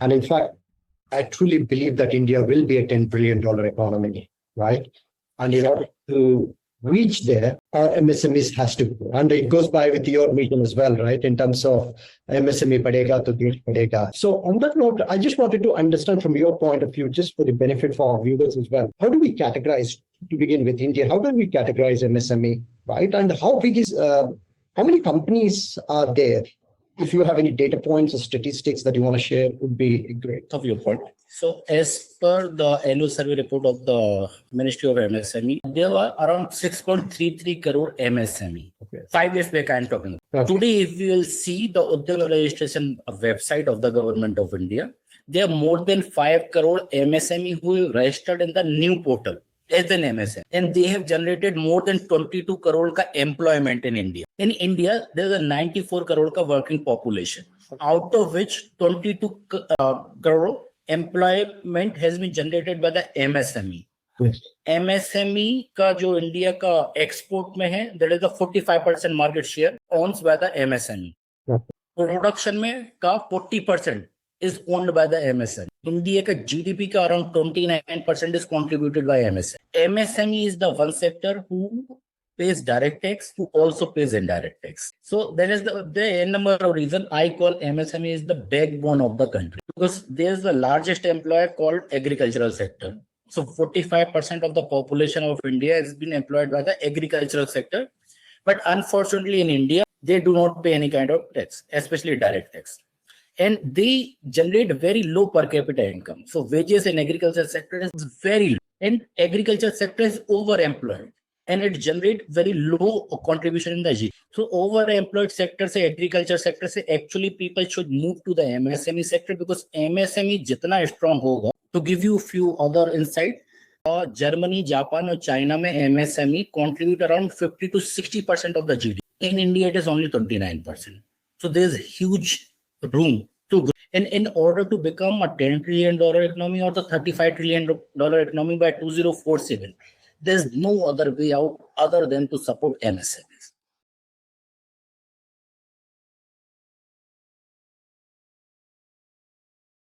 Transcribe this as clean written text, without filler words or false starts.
And in fact, I truly believe that India will be a $10 billion economy, right? And in order to reach there, our MSMEs has to grow. And it goes by with your mission as well, right? In terms of MSME padega to desh padega. So on that note, I just wanted to understand from your point of view, just for the benefit for our viewers as well, how do we categorize, to begin with India, how do we categorize MSME, right? And how big is, how many companies are there? If you have any data points or statistics that you want to share, would be great. Of your point. So, as per the annual survey report of the Ministry of MSME, there were around 6.33 crore MSME. Okay. 5 years back, I am talking. Okay. Today, if you will see the Udyog registration website of the Government of India, there are more than 5 crore MSME who have registered in the new portal as an MSME, and they have generated more than 22 crore ka employment in India. In India, there is a 94 crore ka working population, out of which 22 crore employment has been generated by the MSME. Yes. MSME का जो India का export में है, there is a 45% market share owns by the MSME. Production में का 40% is owned by the MSME. India का GDP का around 29% is contributed by MSME. MSME is the one sector who pays direct tax, who also pays indirect tax. So that is the number of reason I call MSME is the backbone of the country, because there's the largest employer called agricultural sector. So 45% of the population of India has been employed by the agricultural sector. But unfortunately in India, they do not pay any kind of tax, especially direct tax. And they generate very low per capita income. So wages in agriculture sector is very low. And agriculture sector is overemployed. And it generates very low contribution in the GDP. So overemployed sector से agriculture sector से actually people should move to the MSME sector, because MSME जितना strong होगा. To give you a few other insight, Germany, Japan और China में MSME contribute around 50 to 60% of the GDP. In India, it is only 29%. So there's huge room to grow. And in order to become a $10 trillion economy or the $35 trillion economy by 2047, there's no other way out other than to support MSME.